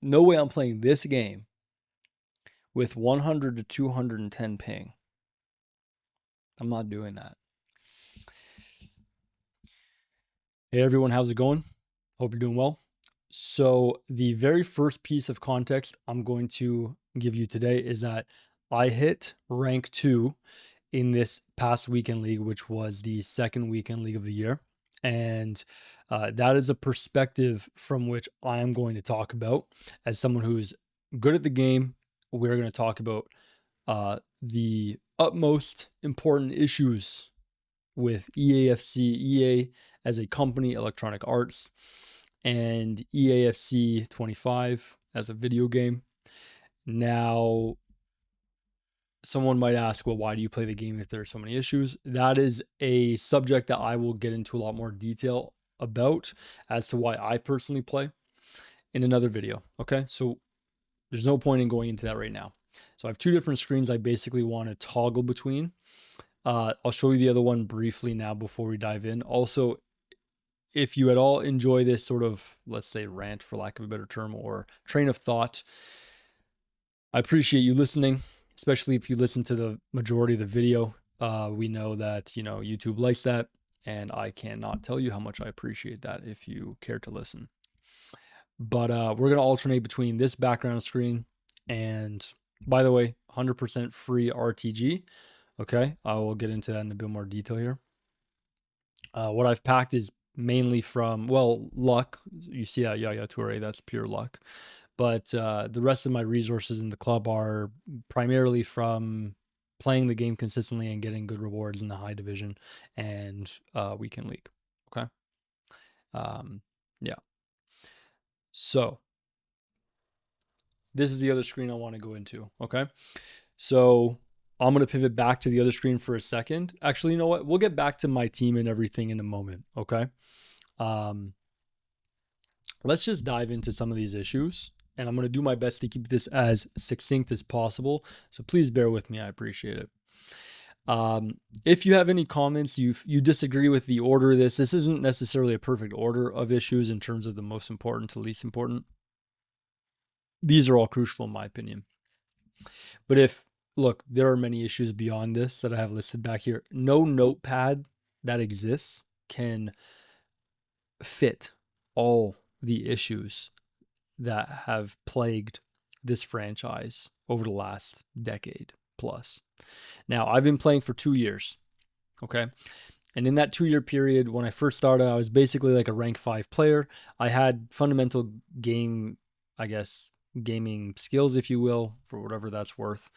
No way I'm playing this game with 100 to 210 ping. I'm not doing that. Hey everyone, how's it going? Hope you're doing well. So the very first piece of context I'm going to give you today is that I hit rank 2 in this past weekend league, which was the second weekend league of the year. And that is a perspective from which I am going to talk about as someone who's good at the game. We're going to talk about the utmost important issues with EAFC, EA as a company, Electronic Arts, and EAFC 25 as a video game. Now, someone might ask, well, why do you play the game if there are so many issues? That is a subject that I will get into a lot more detail about as to why I personally play in another video. Okay, so there's no point in going into that right now. So I have two different screens I basically want to toggle between. I'll show you the other one briefly now before we dive in. Also, if you at all enjoy this sort of, let's say, rant, for lack of a better term, or train of thought, I appreciate you listening, especially if you listen to the majority of the video. We know that, YouTube likes that, and I cannot tell you how much I appreciate that if you care to listen. But we're going to alternate between this background screen and, by the way, 100% free RTG. Okay, I will get into that in a bit more detail here. What I've packed is mainly from, well, luck. You see that Yaya Toure, that's pure luck. But the rest of my resources in the club are primarily from playing the game consistently and getting good rewards in the high division and weekend league. Okay. Yeah. So this is the other screen I want to go into. Okay. So I'm going to pivot back to the other screen for a second. Actually, you know what? We'll get back to my team and everything in a moment. Okay. Let's just dive into some of these issues, and I'm going to do my best to keep this as succinct as possible. So please bear with me. I appreciate it. If you have any comments, you disagree with the order of this isn't necessarily a perfect order of issues in terms of the most important to least important. These are all crucial in my opinion. But look, there are many issues beyond this that I have listed back here. No notepad that exists can fit all the issues that have plagued this franchise over the last decade plus. Now, I've been playing for 2 years, okay? And in that 2-year period, when I first started, I was basically like a rank 5 player. I had fundamental gaming skills, if you will, for whatever that's worth.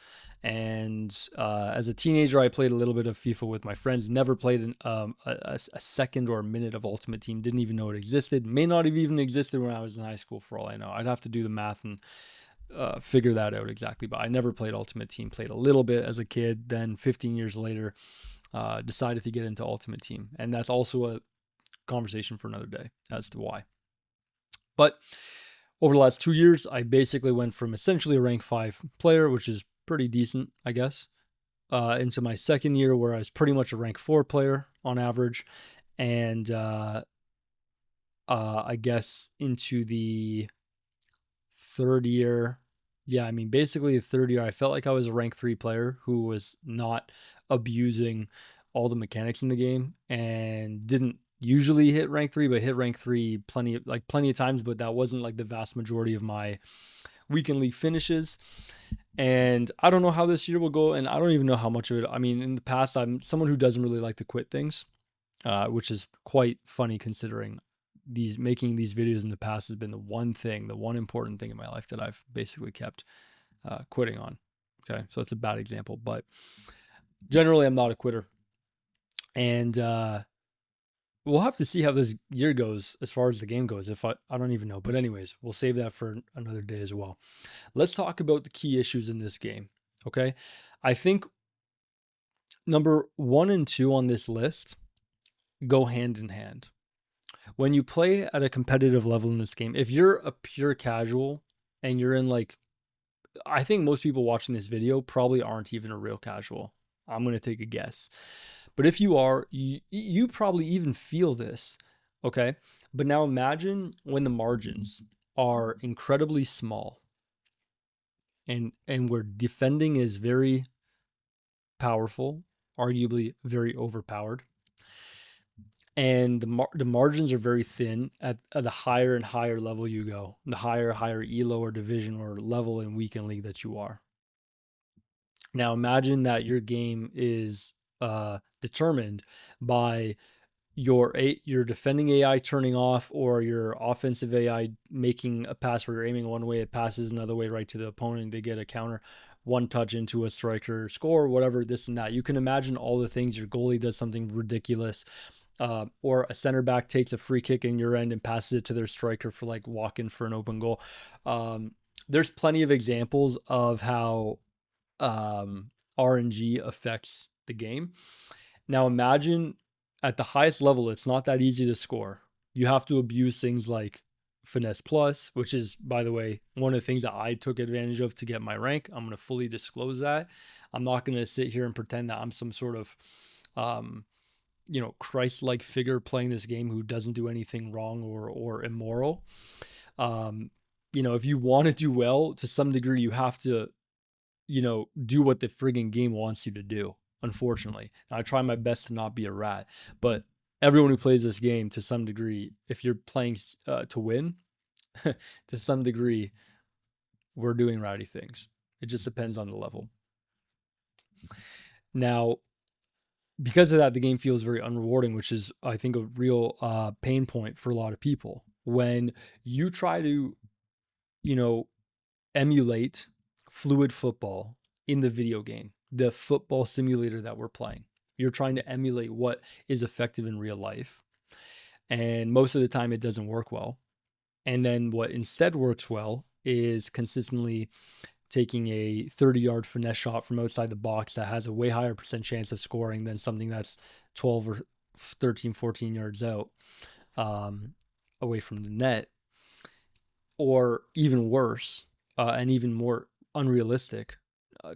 And as a teenager, I played a little bit of FIFA with my friends. Never played a second or a minute of Ultimate Team. Didn't even know it existed. May not have even existed when I was in high school, for all I know. I'd have to do the math and figure that out exactly. But I never played Ultimate Team. Played a little bit as a kid. Then 15 years later, decided to get into Ultimate Team. And that's also a conversation for another day as to why. But over the last 2 years, I basically went from essentially a rank 5 player, which is pretty decent, I guess, into my second year where I was pretty much a rank 4 player on average. And I guess into the third year, basically the third year, I felt like I was a rank 3 player who was not abusing all the mechanics in the game and didn't usually hit rank 3, but hit rank 3 plenty of times, but that wasn't like the vast majority of my weekend league finishes. And I don't know how this year will go, and I don't even know how much of it. I mean, in the past, I'm someone who doesn't really like to quit things, which is quite funny considering making these videos in the past has been the one important thing in my life that I've basically kept quitting on. Okay, so it's a bad example, but generally I'm not a quitter. And we'll have to see how this year goes as far as the game goes. If I don't even know. But anyways, we'll save that for another day as well. Let's talk about the key issues in this game. Okay. I think number 1 and 2 on this list go hand in hand. When you play at a competitive level in this game, if you're a pure casual and you're in I think most people watching this video probably aren't even a real casual. I'm going to take a guess. But if you are, you probably even feel this, okay? But now imagine when the margins are incredibly small, and where defending is very powerful, arguably very overpowered, and the margins are very thin at the higher and higher level you go, the higher elo or division or level in weekend league that you are. Now imagine that your game is determined by your defending AI turning off, or your offensive AI making a pass where you're aiming one way, it passes another way right to the opponent, they get a counter, one touch into a striker, score, whatever, this and that. You can imagine all the things. Your goalie does something ridiculous, or a center back takes a free kick in your end and passes it to their striker for like walk-in for an open goal. There's plenty of examples of how RNG affects the game. Now imagine at the highest level, it's not that easy to score. You have to abuse things like Finesse Plus, which is, by the way, one of the things that I took advantage of to get my rank. I'm going to fully disclose that. I'm not going to sit here and pretend that I'm some sort of, Christ-like figure playing this game who doesn't do anything wrong or immoral. If you want to do well, to some degree, you have to, do what the friggin' game wants you to do. Unfortunately, now, I try my best to not be a rat, but everyone who plays this game, to some degree, if you're playing to win, to some degree, we're doing ratty things. It just depends on the level. Now, because of that, the game feels very unrewarding, which is, I think, a real pain point for a lot of people. When you try to, emulate fluid football in the video game, the football simulator that we're playing, you're trying to emulate what is effective in real life. And most of the time it doesn't work well. And then what instead works well is consistently taking a 30-yard finesse shot from outside the box that has a way higher percent chance of scoring than something that's 12 or 13, 14 yards out away from the net. Or even worse, and even more unrealistic,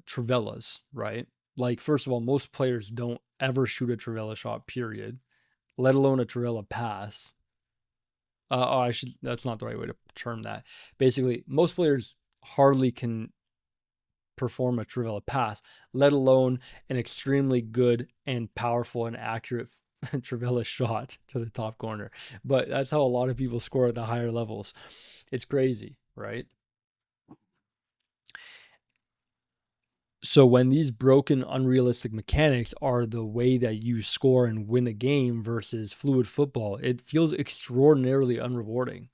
Trivelas, right? Like, first of all, most players don't ever shoot a Trivela shot, period, let alone a Trivela pass. That's not the right way to term that. Basically, most players hardly can perform a Trivela pass, let alone an extremely good and powerful and accurate Trivela shot to the top corner. But that's how a lot of people score at the higher levels. It's crazy, right? So when these broken, unrealistic mechanics are the way that you score and win a game versus fluid football, it feels extraordinarily unrewarding.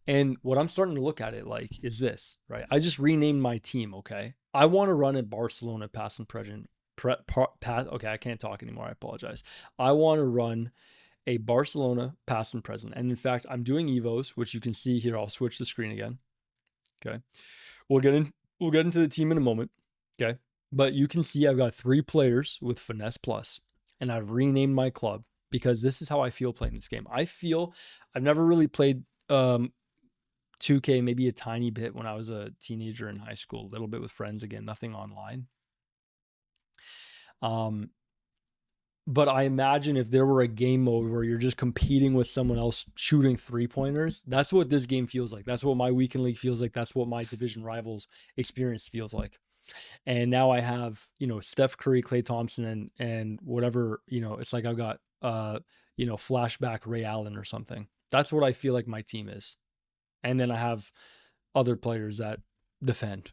And what I'm starting to look at it like is this, right? I just renamed my team, okay? I want to run a Barcelona past and present. Okay, I can't talk anymore. I apologize. I want to run a Barcelona past and present. And in fact, I'm doing Evos, which you can see here. I'll switch the screen again. Okay. We'll get into the team in a moment. Okay. But you can see I've got 3 players with Finesse Plus, and I've renamed my club because this is how I feel playing this game. I feel I've never really played 2K, maybe a tiny bit when I was a teenager in high school, a little bit with friends, again, nothing online. But I imagine if there were a game mode where you're just competing with someone else shooting 3-pointers, that's what this game feels like. That's what my weekend league feels like. That's what my division rivals experience feels like. And now I have, Steph Curry, Klay Thompson, and whatever, it's like I've got, flashback Ray Allen or something. That's what I feel like my team is. And then I have other players that defend.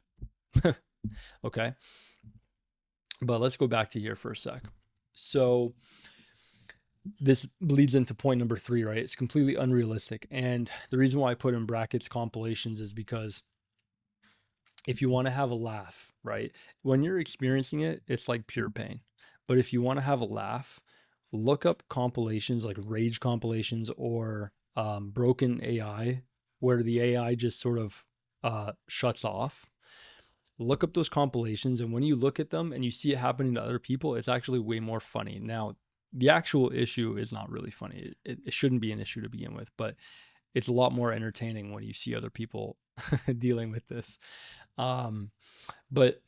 Okay. But let's go back to here for a sec. So this leads into point number 3, right? It's completely unrealistic. And the reason why I put in brackets compilations is because if you want to have a laugh, right? When you're experiencing it, it's like pure pain. But if you want to have a laugh, look up compilations like rage compilations or broken AI, where the AI just sort of shuts off. Look up those compilations, and when you look at them and you see it happening to other people, it's actually way more funny. Now, the actual issue is not really funny. It shouldn't be an issue to begin with, but it's a lot more entertaining when you see other people dealing with this. But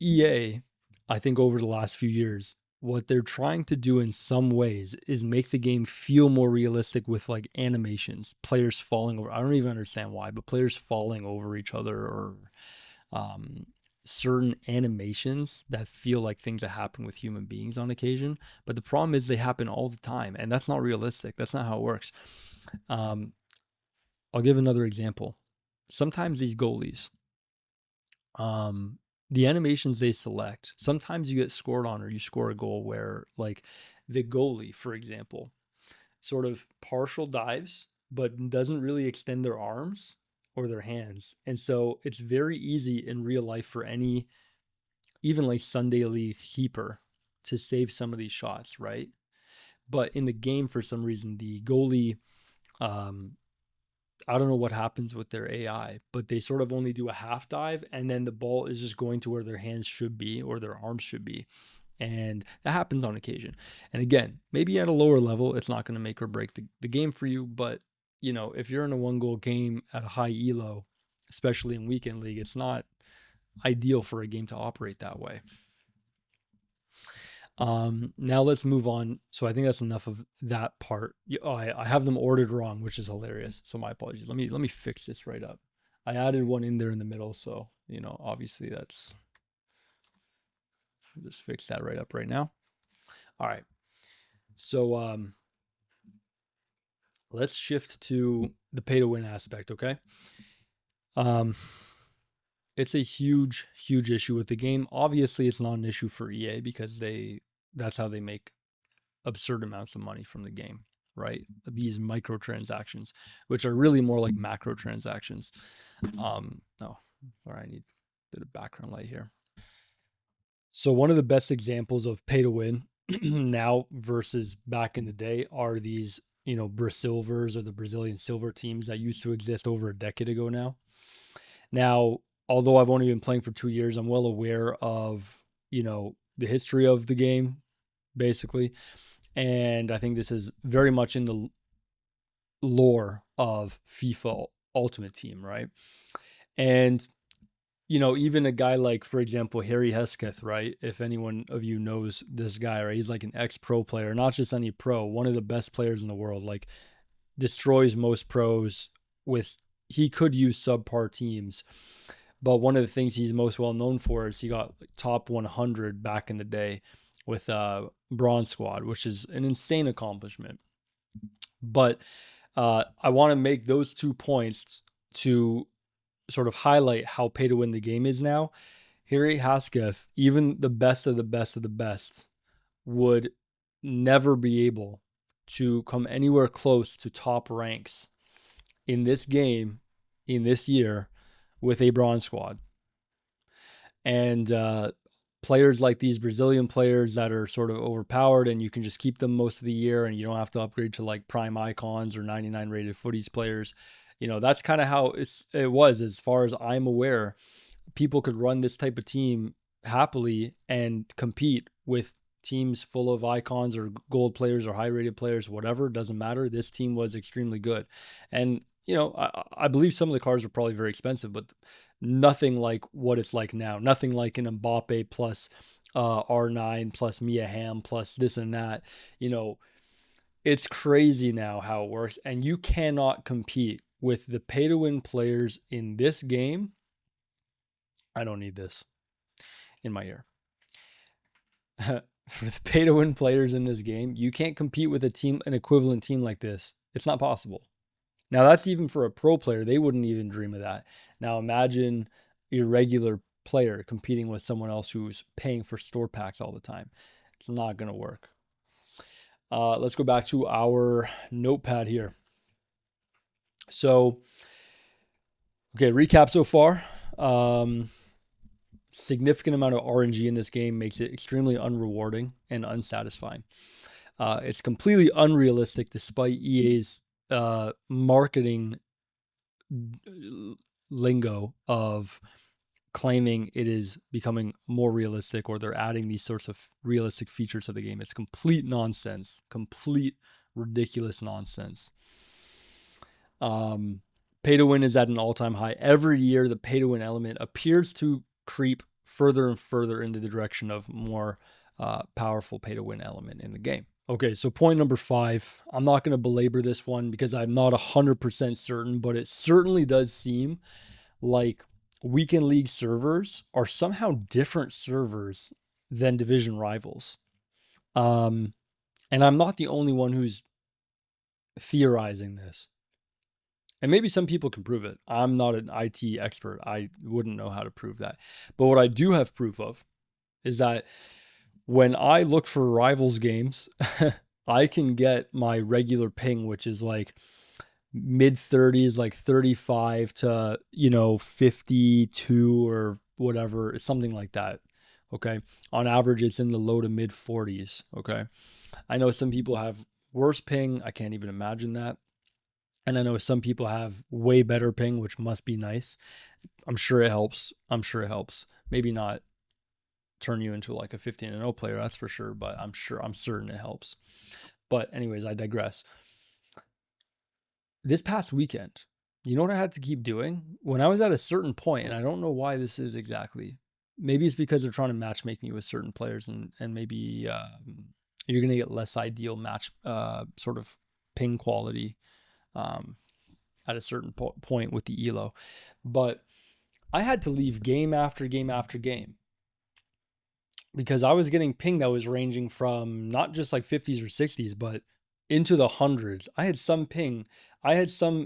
EA, I think over the last few years, what they're trying to do in some ways is make the game feel more realistic with like animations, players falling over. I don't even understand why, but players falling over each other, or um, certain animations that feel like things that happen with human beings on occasion. But the problem is they happen all the time, and that's not realistic. That's not how it works. Um, I'll give another example. Sometimes these goalies, um, the animations they select, sometimes you get scored on or you score a goal where, like, the goalie, for example, sort of partial dives, but doesn't really extend their arms or their hands. And so it's very easy in real life for any, even like Sunday League keeper, to save some of these shots, right? But in the game, for some reason, the goalie, um, I don't know what happens with their AI, but they sort of only do a half dive, and then the ball is just going to where their hands should be or their arms should be. And that happens on occasion. And again, maybe at a lower level, it's not going to make or break the game for you. But, you know, if you're in a 1-goal game at a high elo, especially in weekend league, it's not ideal for a game to operate that way. Now let's move on. So I think that's enough of that part. Oh, I have them ordered wrong, which is hilarious. So my apologies. Let me fix this right up. I added one in there in the middle, so you know, obviously that's, just fix that right up right now. All right. So let's shift to the pay to win aspect, okay? It's a huge issue with the game. Obviously, it's not an issue for EA because that's how they make absurd amounts of money from the game, right? These microtransactions, which are really more like macro transactions. Oh, sorry, I need a bit of background light here. So one of the best examples of pay to win now versus back in the day are these, you know, Brasilvers, or the Brazilian silver teams that used to exist over a decade ago now. Now, although I've only been playing for 2 years, I'm well aware of, you know, the history of the game, basically. And I think this is very much in the lore of FIFA Ultimate Team, right? And, you know, even a guy like, for example, Harry Hesketh, right? If anyone of you knows this guy, right? He's like an ex-pro player, not just any pro, one of the best players in the world, like destroys most pros with, he could use subpar teams. But one of the things he's most well known for is he got top 100 back in the day with Bronze Squad, which is an insane accomplishment. But I want to make those 2 points to sort of highlight how pay to win the game is now. Harry Hesketh, even the best of the best of the best, would never be able to come anywhere close to top ranks in this game in this year with a Bronze Squad. And players like these Brazilian players that are sort of overpowered, and you can just keep them most of the year and you don't have to upgrade to like prime icons or 99 rated footies players. You know, that's kind of how it was, as far as I'm aware. People could run this type of team happily and compete with teams full of icons or gold players or high rated players, whatever, doesn't matter. This team was extremely good. And, you know, I believe some of the cards were probably very expensive, but nothing like what it's like now. Nothing like an Mbappe plus R9 plus Mia Hamm plus this and that. You know, it's crazy now how it works. And you cannot compete with the pay to win players in this game. I don't need this in my ear. For the pay to win players in this game, you can't compete with an equivalent team like this. It's not possible. Now, that's even for a pro player. They wouldn't even dream of that. Now, imagine a regular player competing with someone else who's paying for store packs all the time. It's not going to work. Let's go back to our notepad here. So, okay, recap so far. Significant amount of RNG in this game makes it extremely unrewarding and unsatisfying. It's completely unrealistic despite EA's marketing lingo of claiming it is becoming more realistic, or they're adding these sorts of realistic features to the game. It's complete nonsense, complete ridiculous nonsense. Pay to win is at an all-time high. Every year, the pay to win element appears to creep further and further into the direction of more powerful pay to win element in the game. Okay, so point number 5, I'm not going to belabor this one because I'm not 100% certain, but it certainly does seem like weekend league servers are somehow different servers than division rivals. And I'm not the only one who's theorizing this. And maybe some people can prove it. I'm not an IT expert. I wouldn't know how to prove that. But what I do have proof of is that when I look for rivals games, I can get my regular ping, which is like mid 30s, like 35 to, 52 or whatever. It's something like that. Okay. On average, it's in the low to mid 40s. Okay. I know some people have worse ping. I can't even imagine that. And I know some people have way better ping, which must be nice. I'm sure it helps. Maybe not turn you into like a 15-0 player, that's for sure, but I'm certain it helps. But anyways, I digress. This past weekend, you know what I had to keep doing? When I was at a certain point, and I don't know why this is exactly. Maybe it's because they're trying to matchmake me with certain players, and maybe you're going to get less ideal match sort of ping quality at a certain point with the elo. But I had to leave game after game after game because I was getting ping that was ranging from not just like 50s or 60s, but into the hundreds. I had some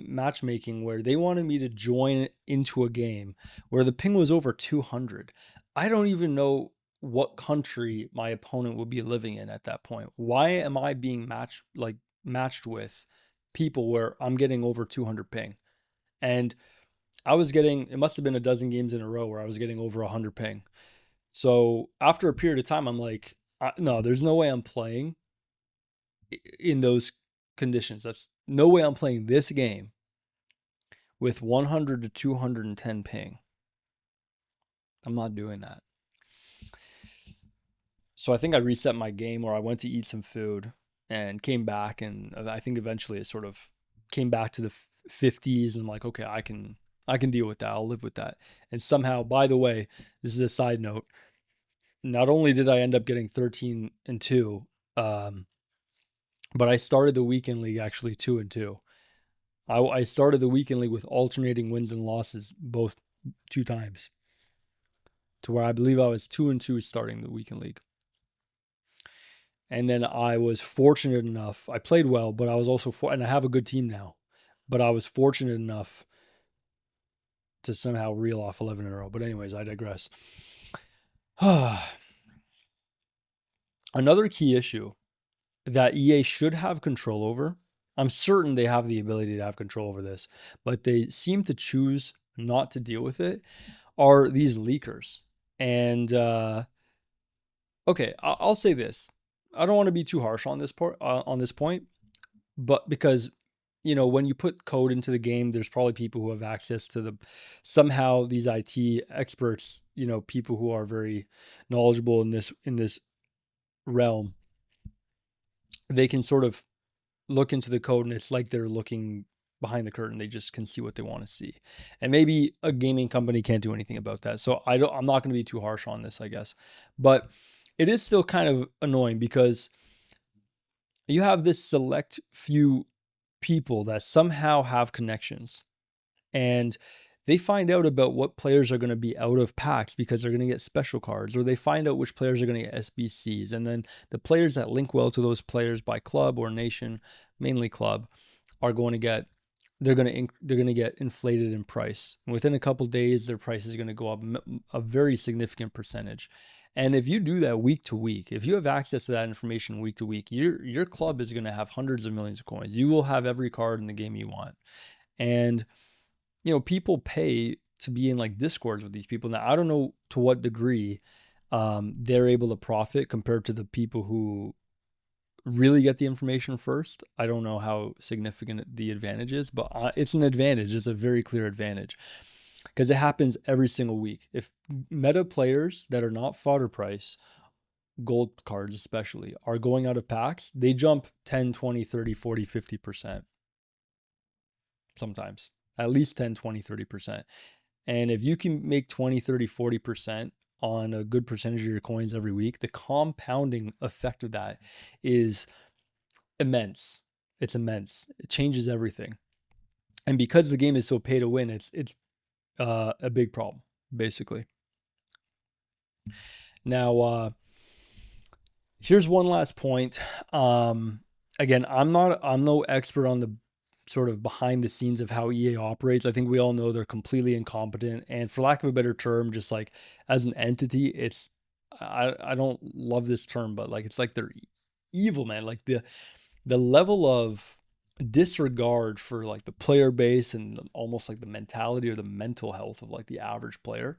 matchmaking where they wanted me to join into a game where the ping was over 200. I don't even know what country my opponent would be living in at that point. Why am I being matched with people where I'm getting over 200 ping? And it must have been a dozen games in a row where I was getting over 100 ping. So after a period of time, I'm like, no, there's no way I'm playing in those conditions. That's no way I'm playing this game with 100 to 210 ping. I'm not doing that. So I think I reset my game, or I went to eat some food and came back, and I think eventually it sort of came back to the 50s, and I'm like, okay, I can deal with that. I'll live with that. And somehow, by the way, this is a side note, not only did I end up getting 13-2, but I started the weekend league actually 2-2. I started the weekend league with alternating wins and losses both 2 times, to where I believe I was 2-2 starting the weekend league. And then I was fortunate enough, I played well, but I was also, and I have a good team now, but I was fortunate enough to somehow reel off 11 in a row. But anyways, I digress. Another key issue that EA should have control over, I'm certain they have the ability to have control over this, but they seem to choose not to deal with it, are these leakers. And okay, I'll say this. I don't want to be too harsh on this point, but because when you put code into the game, there's probably people who have access to somehow these IT experts, people who are very knowledgeable in this realm. They can sort of look into the code, and it's like they're looking behind the curtain. They just can see what they want to see. And maybe a gaming company can't do anything about that. So I'm not going to be too harsh on this, I guess. But it is still kind of annoying because you have this select few people that somehow have connections, and they find out about what players are going to be out of packs because they're going to get special cards, or they find out which players are going to get SBCs. And then the players that link well to those players by club or nation, mainly club, are going to get inflated in price. And within a couple days, their price is going to go up a very significant percentage. And if you do that week to week, if you have access to that information week to week, your club is going to have hundreds of millions of coins. You will have every card in the game you want. And people pay to be in like discords with these people. Now, I don't know to what degree they're able to profit compared to the people who really get the information first. I don't know how significant the advantage is, but it's an advantage. It's a very clear advantage because it happens every single week. If meta players that are not fodder price, gold cards especially, are going out of packs, they jump 10, 20, 30, 40, 50%. Sometimes at least 10, 20, 30%. And if you can make 20, 30, 40% on a good percentage of your coins every week, the compounding effect of that is immense. It's immense. It changes everything. And because the game is so pay to win, it's a big problem, basically. Now, here's one last point. Again, I'm no expert on the sort of behind the scenes of how EA operates. I think we all know they're completely incompetent, and for lack of a better term, just like as an entity, it's I don't love this term, but like it's like they're evil, man. Like the level of disregard for like the player base and almost like the mentality or the mental health of like the average player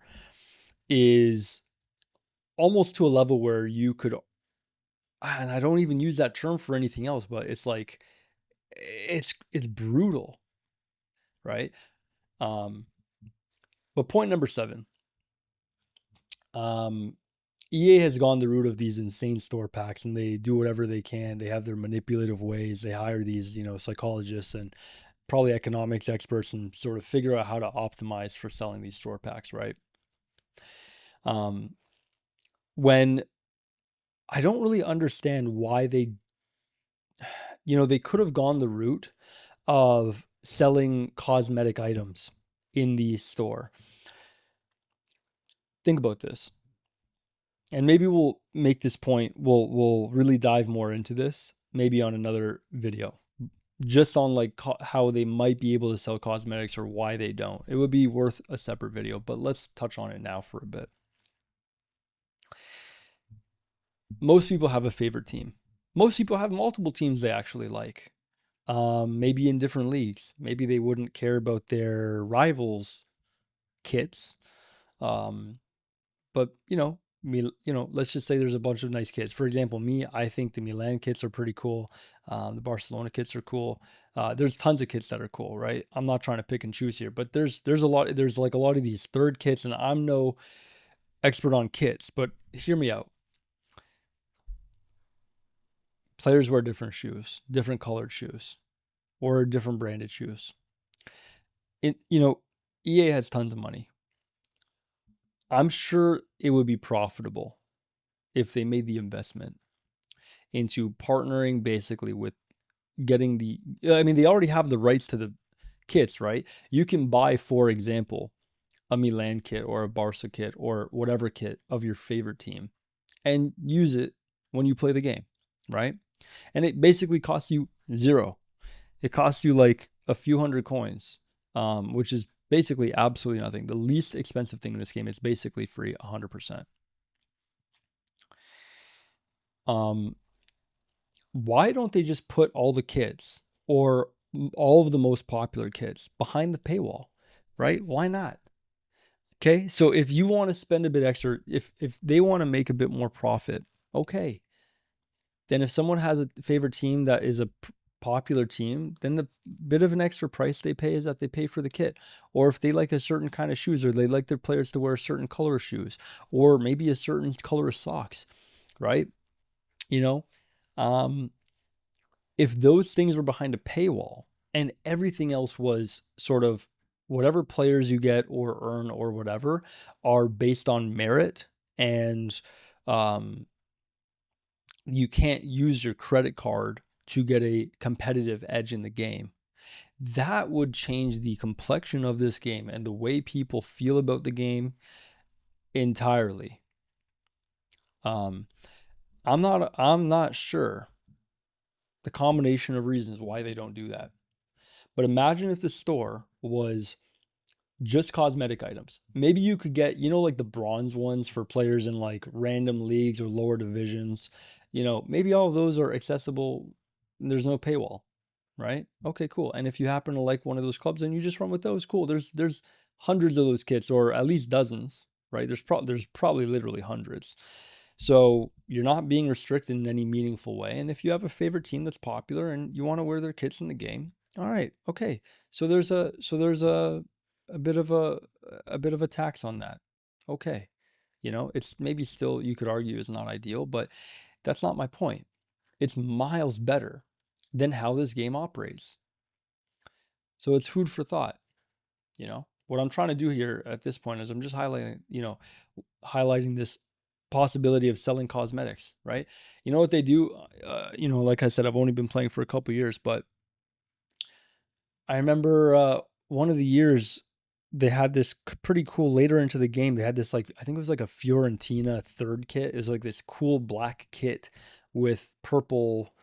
is almost to a level where you could, and I don't even use that term for anything else, but it's like it's brutal, right? But point number 7, EA has gone the route of these insane store packs, and they do whatever they can. They have their manipulative ways. They hire these, psychologists and probably economics experts and sort of figure out how to optimize for selling these store packs, right? When I don't really understand why they could have gone the route of selling cosmetic items in the store. Think about this. And maybe we'll make this point. We'll really dive more into this maybe on another video, just on like how they might be able to sell cosmetics or why they don't. It would be worth a separate video, but let's touch on it now for a bit. Most people have a favorite team. Most people have multiple teams they actually like. Maybe in different leagues. Maybe they wouldn't care about their rivals' kits. But let's just say there's a bunch of nice kits. For example, I think the Milan kits are pretty cool. The Barcelona kits are cool. There's tons of kits that are cool, right? I'm not trying to pick and choose here, but there's a lot. There's like a lot of these third kits, and I'm no expert on kits, but hear me out. Players wear different shoes, different colored shoes, or different branded shoes. EA has tons of money. I'm sure it would be profitable if they made the investment into partnering basically with getting they already have the rights to the kits, right? You can buy, for example, a Milan kit or a Barca kit or whatever kit of your favorite team and use it when you play the game, right? And it basically costs you zero. It costs you like a few hundred coins, which is basically absolutely nothing. The least expensive thing in this game is basically free 100%. Why don't they just put all the kits or all of the most popular kits behind the paywall, right? Why not? Okay, so if you want to spend a bit extra, if they want to make a bit more profit, okay. Then if someone has a favorite team that is a popular team, then the bit of an extra price they pay is that they pay for the kit. Or if they like a certain kind of shoes, or they like their players to wear a certain color of shoes, or maybe a certain color of socks, right? If those things were behind a paywall and everything else was sort of whatever players you get or earn or whatever are based on merit, and you can't use your credit card to get a competitive edge in the game, that would change the complexion of this game and the way people feel about the game entirely. I'm not sure the combination of reasons why they don't do that. But imagine if the store was just cosmetic items. Maybe you could get, like the bronze ones for players in like random leagues or lower divisions. Maybe all of those are accessible. There's no paywall, right? Okay, cool. And if you happen to like one of those clubs and you just run with those, cool. There's hundreds of those kits, or at least dozens, right? There's probably literally hundreds. So you're not being restricted in any meaningful way. And if you have a favorite team that's popular and you want to wear their kits in the game, all right, okay. So there's a bit of a tax on that. Okay. It's maybe still, you could argue, is not ideal, but that's not my point. It's miles better than how this game operates. So it's food for thought, what I'm trying to do here at this point is I'm just highlighting, highlighting this possibility of selling cosmetics, right? You know what they do? Like I said, I've only been playing for a couple years, but I remember one of the years they had this pretty cool later into the game. They had this, like, I think it was like a Fiorentina third kit. It was like this cool black kit with purple,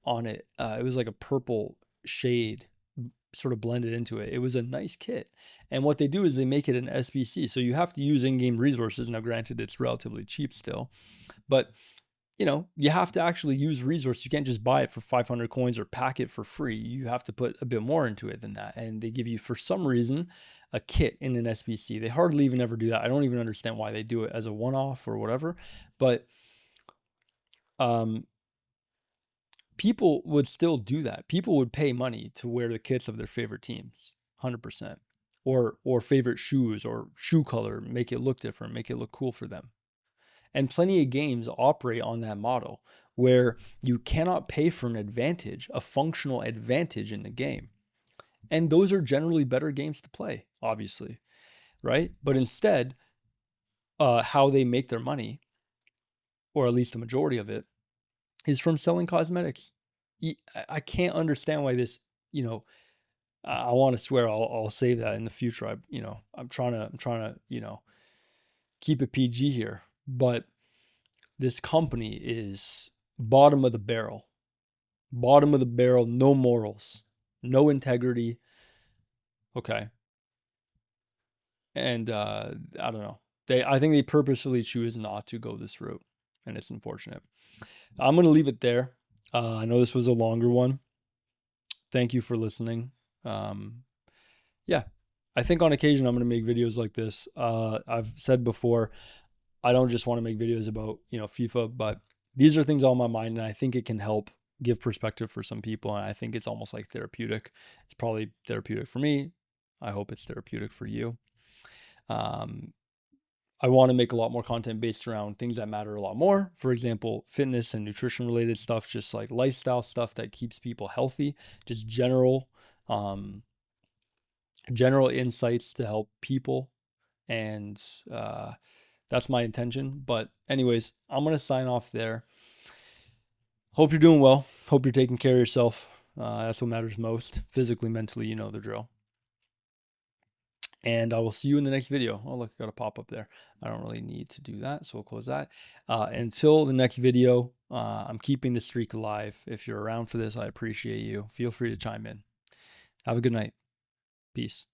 on it. It was like a purple shade sort of blended into it. It was a nice kit. And what they do is they make it an SBC. So you have to use in-game resources. Now, granted, it's relatively cheap still, but you have to actually use resources. You can't just buy it for 500 coins or pack it for free. You have to put a bit more into it than that. And they give you, for some reason, a kit in an SBC. They hardly even ever do that. I don't even understand why they do it as a one-off or whatever. But people would still do that. People would pay money to wear the kits of their favorite teams, 100%. Or favorite shoes or shoe color, make it look different, make it look cool for them. And plenty of games operate on that model where you cannot pay for an advantage, a functional advantage in the game. And those are generally better games to play, obviously, right? But instead, how they make their money, or at least the majority of it, is from selling cosmetics. I can't understand why this, I want to swear I'll save that in the future. I'm trying to, keep it PG here, but this company is bottom of the barrel, no morals, no integrity. Okay. And I don't know. I think they purposely choose not to go this route, and it's unfortunate. I'm going to leave it there. I know this was a longer one. Thank you for listening. Yeah, I think on occasion I'm going to make videos like this. I've said before, I don't just want to make videos about, FIFA, but these are things on my mind, and I think it can help give perspective for some people. And I think it's almost like therapeutic. It's probably therapeutic for me. I hope it's therapeutic for you. I want to make a lot more content based around things that matter a lot more. For example, fitness and nutrition related stuff, just like lifestyle stuff that keeps people healthy, just general insights to help people. And that's my intention. But anyways, I'm going to sign off there. Hope you're doing well. Hope you're taking care of yourself. That's what matters most. Physically, mentally, you know the drill. And I will see you in the next video. Oh, look, I got a pop up there. I don't really need to do that, so we'll close that. Until the next video, I'm keeping the streak alive. If you're around for this, I appreciate you. Feel free to chime in. Have a good night. Peace.